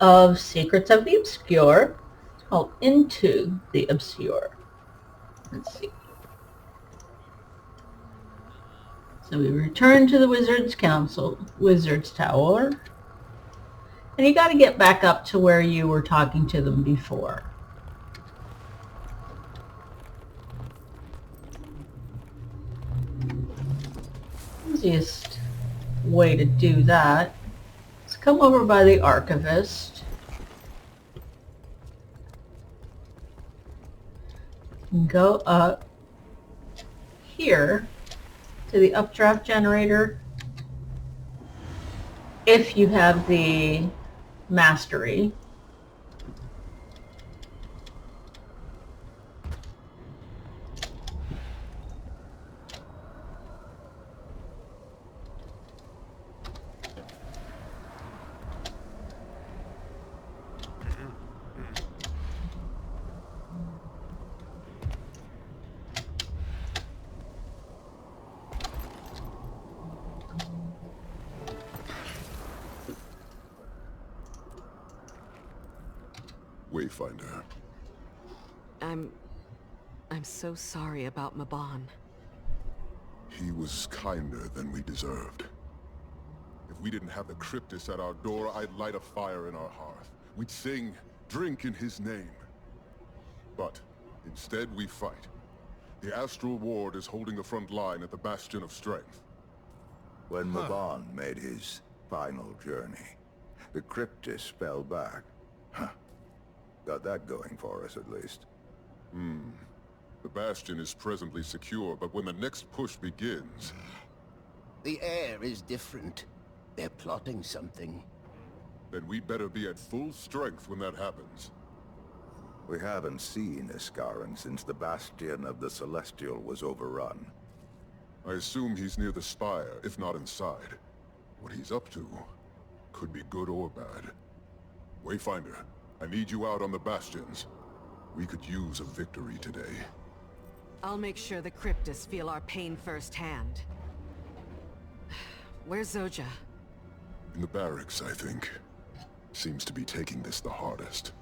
of Secrets of the Obscure. It's called Into the Obscure. Let's see. So we return to the Wizard's Tower. And you got to get back up to where you were talking to them before. Easiest way to do that is come over by the Archivist. And go up here to the updraft generator if you have the mastery. Wayfinder. I'm so sorry about Mabon. He was kinder than we deserved. If we didn't have the Cryptus at our door, I'd light a fire in our hearth. We'd sing, drink in his name. But instead we fight. The Astral Ward is holding the front line at the Bastion of Strength. When Mabon made his final journey, the Cryptus fell back. Huh. Got that going for us, at least. The Bastion is presently secure, but when the next push begins... The air is different. They're plotting something. Then we'd better be at full strength when that happens. We haven't seen Iskaran since the Bastion of the Celestial was overrun. I assume he's near the spire, if not inside. What he's up to could be good or bad. Wayfinder, I need you out on the bastions. We could use a victory today. I'll make sure the Cryptus feel our pain firsthand. Where's Zoja? In the barracks, I think. Seems to be taking this the hardest.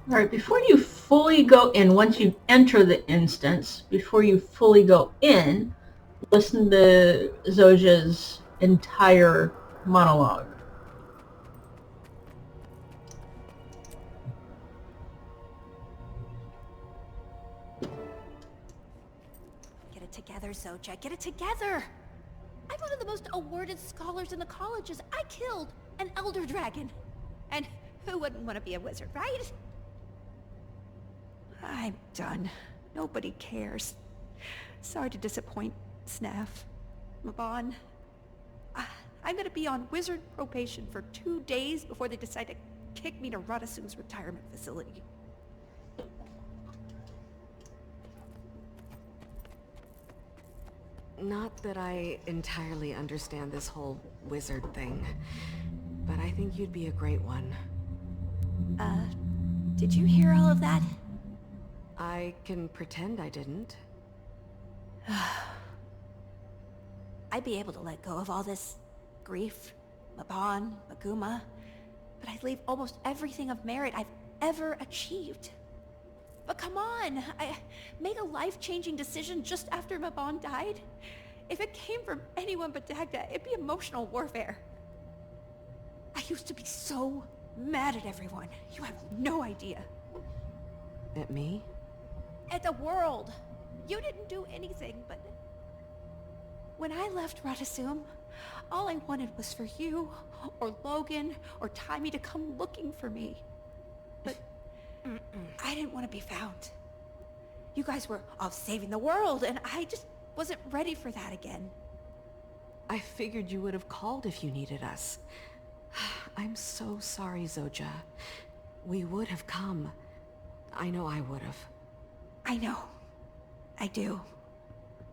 All right, before you fully go in, once you enter the instance, before you fully go in, listen to Zoja's entire monologue. Get it together, Zoja. Get it together! I'm one of the most awarded scholars in the colleges. I killed an Elder Dragon. And who wouldn't want to be a wizard, right? I'm done. Nobody cares. Sorry to disappoint Snaff. Mabon. I'm gonna be on wizard probation for 2 days before they decide to kick me to Radasum's retirement facility. Not that I entirely understand this whole wizard thing, but I think you'd be a great one. Did you hear all of that? I can pretend I didn't. I'd be able to let go of all this grief, Mabon, Maguma, but I'd leave almost everything of merit I've ever achieved. But come on, I made a life-changing decision just after Mabon died. If it came from anyone but Dagda, it'd be emotional warfare. I used to be so mad at everyone. You have no idea. At me? At the world. You didn't do anything, but... When I left Radasum, all I wanted was for you, or Logan, or Taimi to come looking for me. But I didn't want to be found. You guys were off saving the world, and I just wasn't ready for that again. I figured you would have called if you needed us. I'm so sorry, Zoja. We would have come. I know I would have. I know. I do.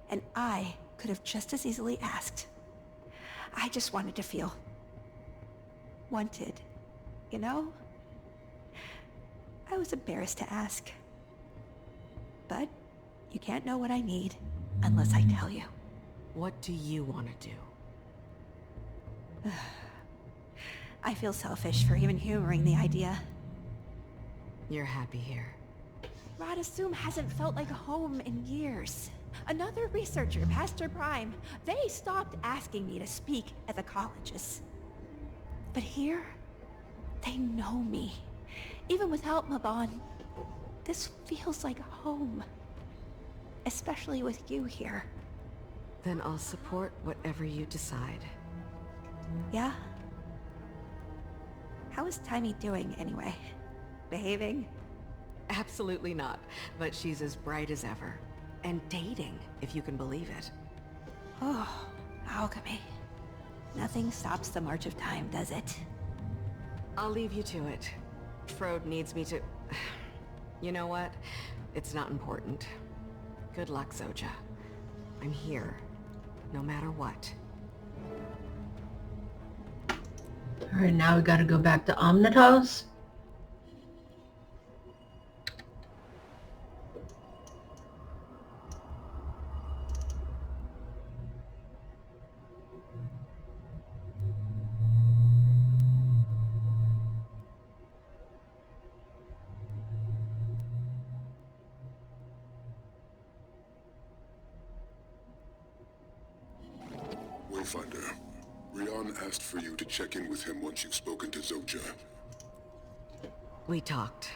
And I could have just as easily asked. I just wanted to feel wanted, you know? I was embarrassed to ask. But you can't know what I need unless I tell you. What do you want to do? I feel selfish for even humoring the idea. You're happy here. Radasum hasn't felt like home in years. Another researcher, Pastor Prime, they stopped asking me to speak at the colleges. But here, they know me. Even without Mabon, this feels like home. Especially with you here. Then I'll support whatever you decide. Yeah? How is Timmy doing anyway? Behaving? Absolutely not, but she's as bright as ever. And dating, if you can believe it. Oh, alchemy. Nothing stops the march of time, does it? I'll leave you to it. Frode needs me to... You know what? It's not important. Good luck, Zoja. I'm here, no matter what. Alright, now we gotta go back to Omnitos. Wayfinder, Rian asked for you to check in with him once you've spoken to Zoja. We talked.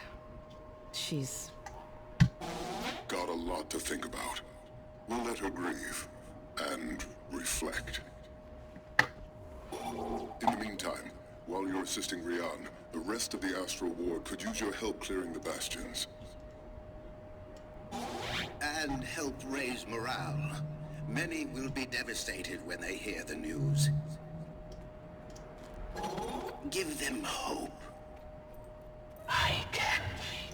She's... Got a lot to think about. We'll let her grieve and reflect. In the meantime, while you're assisting Rian, the rest of the Astral Ward could use your help clearing the bastions. And help raise morale. Many will be devastated when they hear the news. Give them hope. I can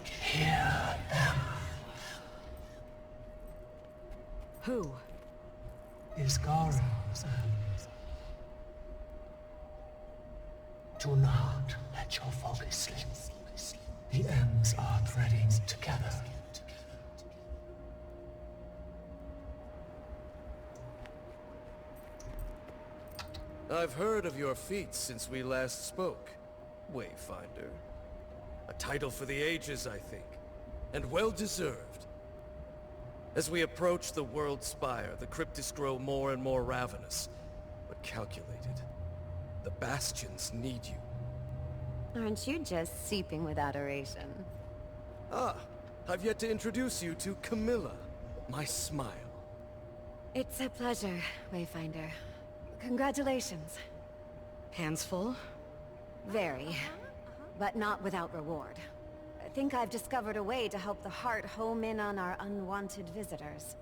hear them. Who? Isgaru's Ems. Do not let your focus slip. The Ems are threading together. I've heard of your feats since we last spoke, Wayfinder. A title for the ages, I think, and well-deserved. As we approach the World Spire, the Cryptis grow more and more ravenous, but calculated. The Bastions need you. Aren't you just seeping with adoration? Ah, I've yet to introduce you to Camilla, my smile. It's a pleasure, Wayfinder. Congratulations. Hands full? Very. But not without reward. I think I've discovered a way to help the Heart home in on our unwanted visitors.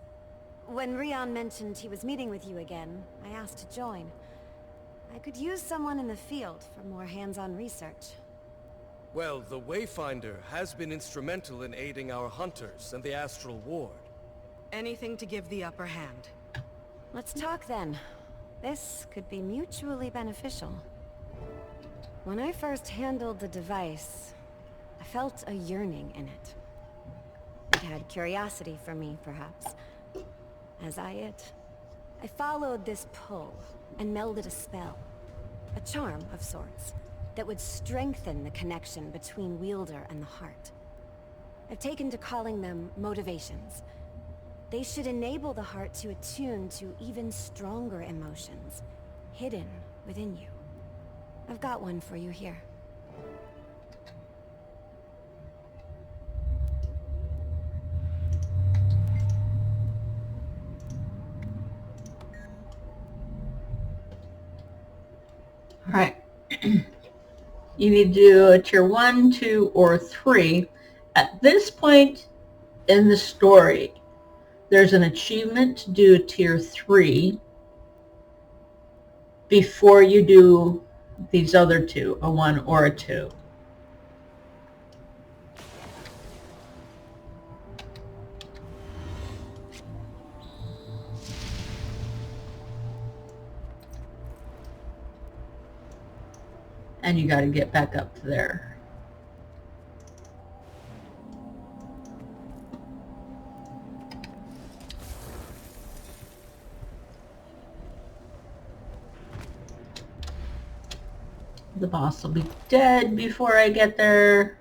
When Rian mentioned he was meeting with you again, I asked to join. I could use someone in the field for more hands-on research. Well, the Wayfinder has been instrumental in aiding our hunters and the Astral Ward. Anything to give the upper hand. Let's talk then. This could be mutually beneficial. When I first handled the device, I felt a yearning in it. It had curiosity for me, perhaps. As I it. I followed this pull and melded a spell. A charm of sorts that would strengthen the connection between Wielder and the Heart. I've taken to calling them motivations. They should enable the Heart to attune to even stronger emotions, hidden within you. I've got one for you here. Alright. You need to do a tier 1, 2, or 3. At this point in the story, there's an achievement to do a tier 3 before you do these other two, a 1 or a 2. And you got to get back up there. The boss will be dead before I get there.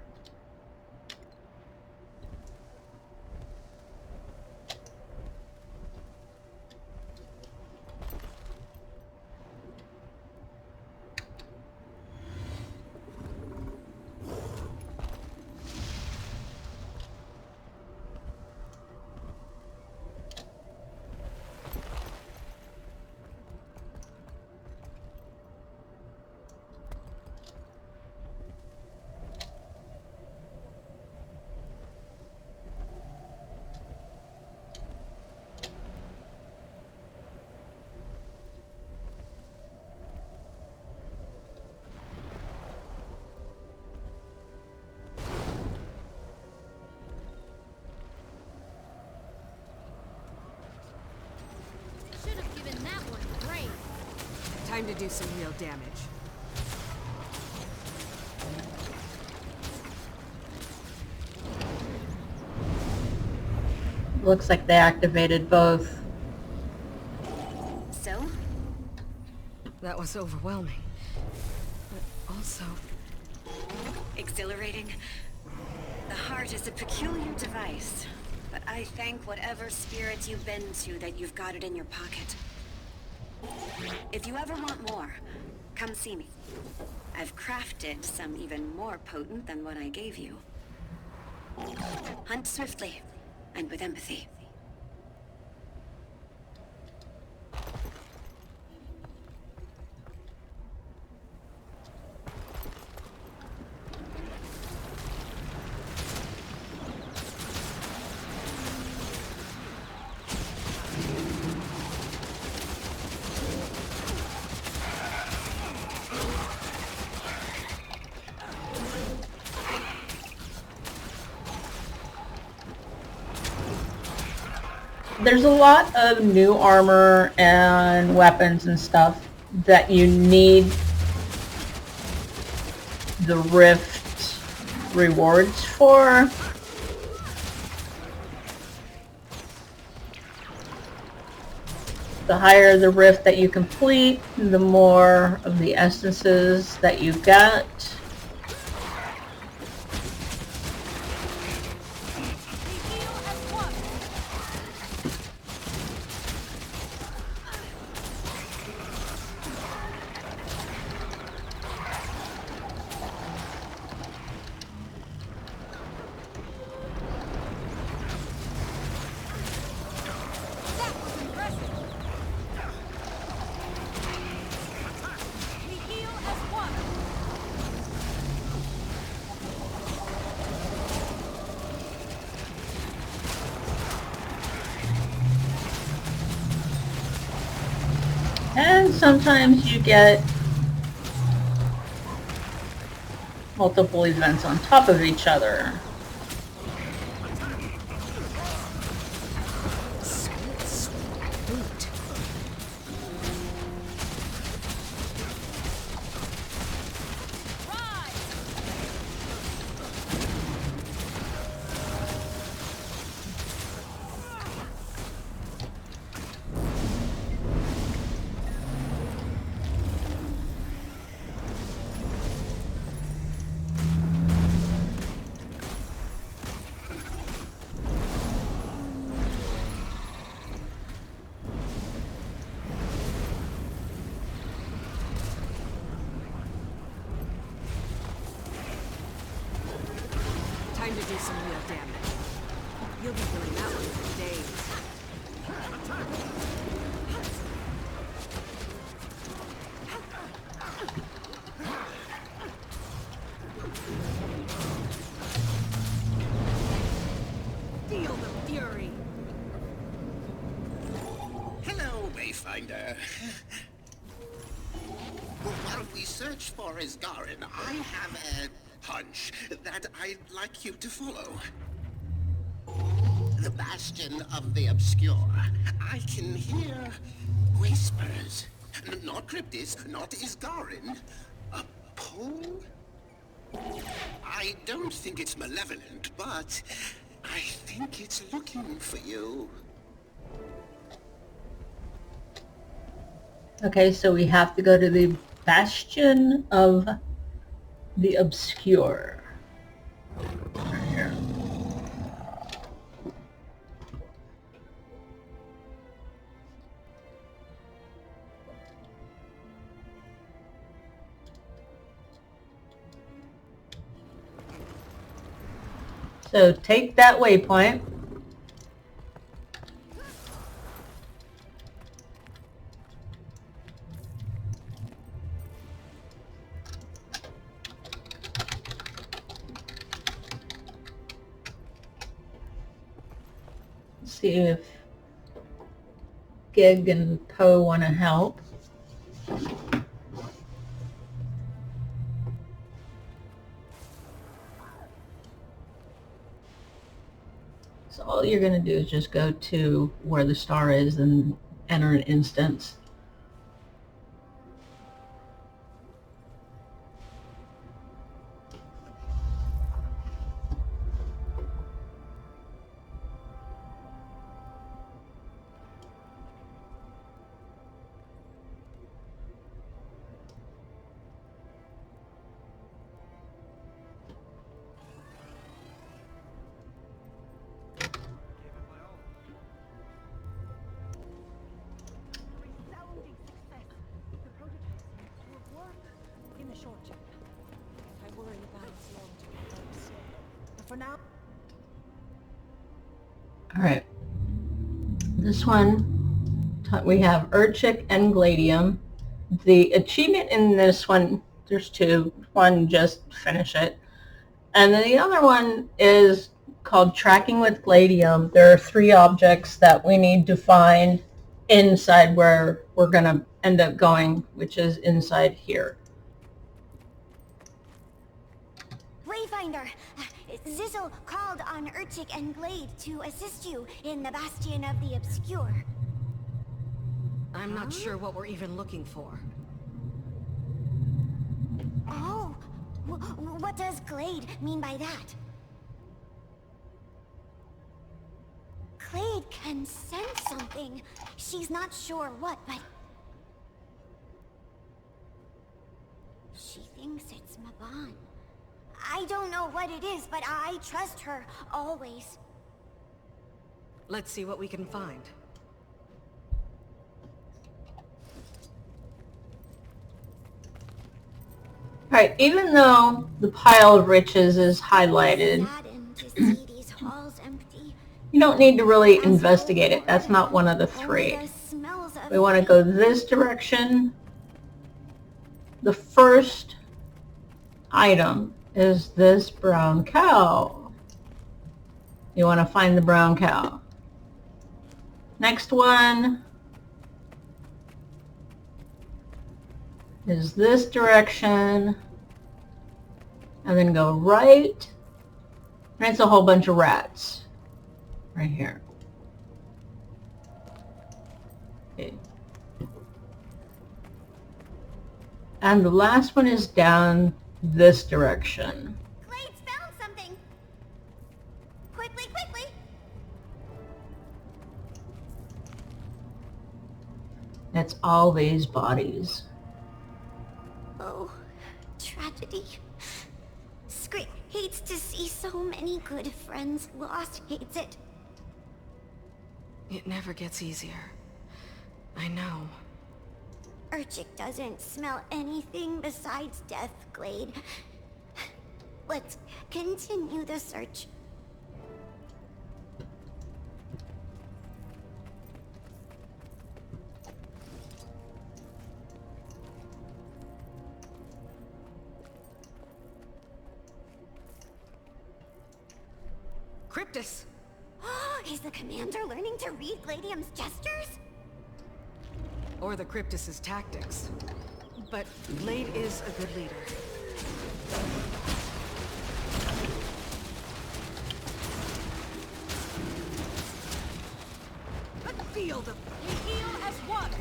Time to do some real damage. Looks like they activated both. So? That was overwhelming. But also... Exhilarating. The heart is a peculiar device, but I thank whatever spirit you've been to that you've got it in your pocket. If you ever want more, come see me. I've crafted some even more potent than what I gave you. Hunt swiftly, and with empathy. There's a lot of new armor and weapons and stuff that you need the Rift rewards for. The higher the Rift that you complete, the more of the essences that you get. And sometimes you get multiple events on top of each other. Time to do some real damage. You'll be doing that one for days. Feel the fury. Hello, Wayfinder. While we search for Isgarin, I have a hunch that I'd like you to follow. The Bastion of the Obscure. I can hear whispers. Not Cryptis, not Isgarin. A pull? I don't think it's malevolent, but I think it's looking for you. Okay, so we have to go to the Bastion of the Obscure. Right here. So take that waypoint. See if Gig and Poe want to help. So all you're going to do is just go to where the star is and enter an instance. Alright, this one, we have Urchik and Gladium. The achievement in this one, there's two. One, just finish it. And then the other one is called Tracking with Gladium. There are 3 objects that we need to find inside where we're going to end up going, which is inside here. Wayfinder, Zizzle called on Urchik and Glade to assist you in the Bastion of the Obscure. I'm not sure what we're even looking for. Oh, what does Glade mean by that? Glade can sense something. She's not sure what, but she thinks it's Mabon. I don't know what it is, but I trust her, always. Let's see what we can find. Alright, even though the pile of riches is highlighted, you don't need to really investigate it. That's not one of the 3. We want to go this direction. The first item is this brown cow. You want to find the brown cow. Next one is this direction, and then go right, and it's a whole bunch of rats right here. Okay. And the last one is down this direction. Glade's found something! Quickly, quickly! That's all these bodies. Oh, tragedy. Scrape hates to see so many good friends lost, hates it. It never gets easier. I know. Urchik doesn't smell anything besides death, Glade. Let's continue the search. Cryptus! Is the commander learning to read Gladium's gestures? Or the Cryptus's tactics. But Glade is a good leader. The field of heal as one!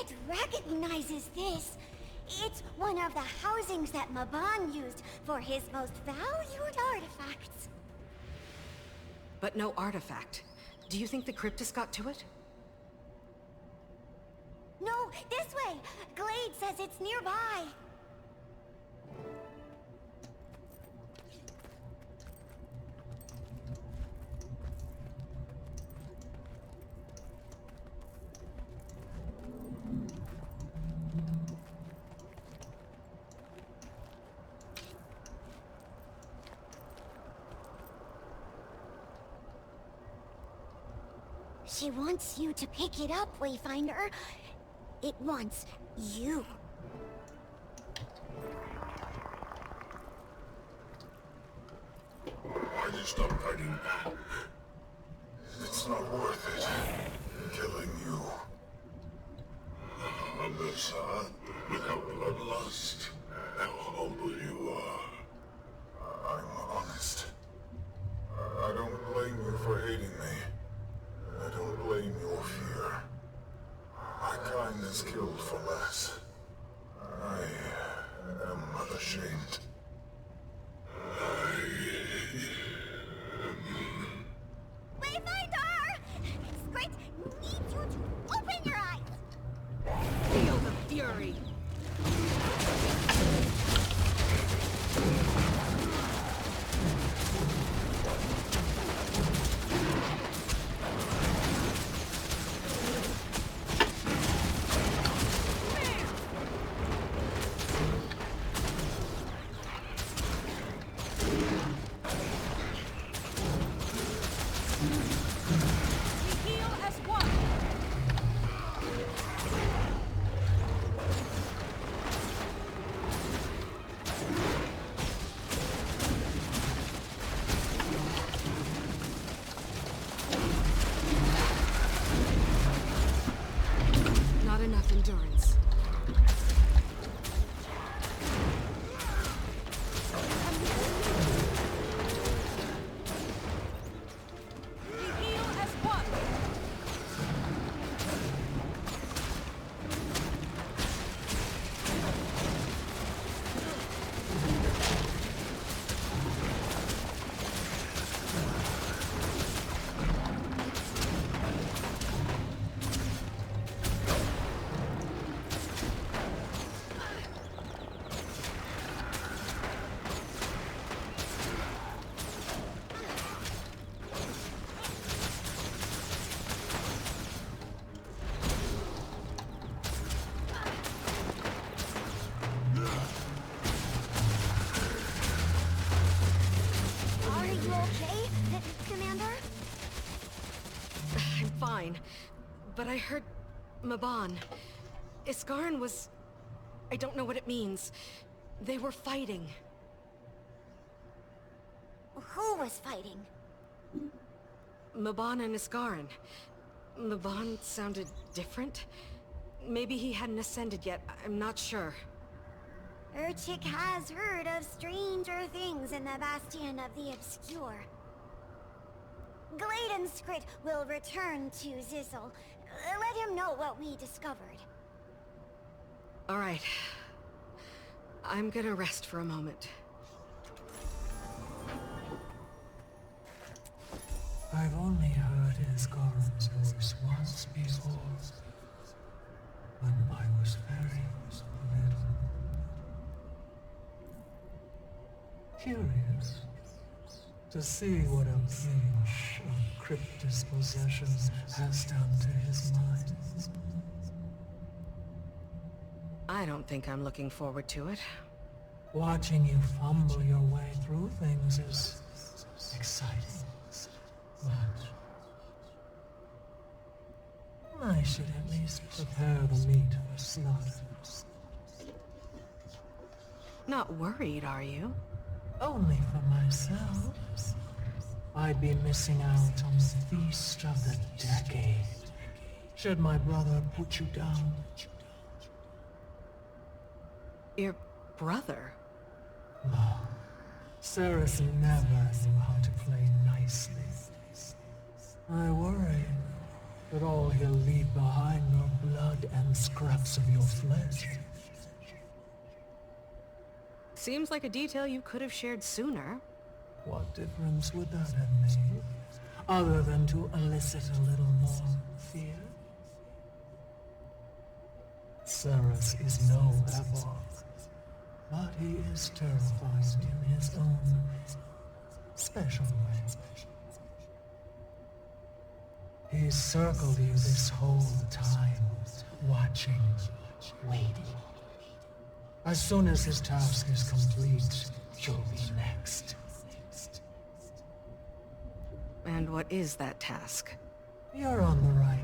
It recognizes this. It's one of the housings that Mabon used for his most valued artifacts. But no artifact. Do you think the Cryptus got to it? No, this way! Glade says it's nearby. She wants you to pick it up, Wayfinder. It wants you. Why did you stop fighting? It's not worth it. Killing you. Alyssa, look how bloodlust, how humble you are. I'm honest. I don't blame you for hating me. I don't blame your fear. My kindness killed for less. I am ashamed. Wayfinder! Squid needs you to open your eyes! Feel the fury! Not enough endurance. Are you okay, Commander? I'm fine. But I heard... Mabon. Iskarin was... I don't know what it means. They were fighting. Who was fighting? Mabon and Iskarin. Mabon sounded different. Maybe he hadn't ascended yet. I'm not sure. Urchik has heard of stranger things in the Bastion of the Obscure. Glade and Skrit will return to Zizzle. Let him know what we discovered. All right. I'm gonna rest for a moment. I've only heard Iskarin's voice once before, when I was very little. Curious to see what a pinch of Cryptus possession has done to his mind. I don't think I'm looking forward to it. Watching you fumble your way through things is exciting, but I should at least prepare the meat for slaughter. Not worried, are you? Only for myself. I'd be missing out on the feast of the decade, should my brother put you down. Your brother? No. Cerys never knew how to play nicely. I worry but all he'll leave behind are blood and scraps of your flesh. Seems like a detail you could have shared sooner. What difference would that have made, other than to elicit a little more fear? Cerus is no Evoth, but he is terrifying in his own special way. He circled you this whole time, watching, waiting. As soon as his task is complete, you'll be next. And what is that task? You're on the right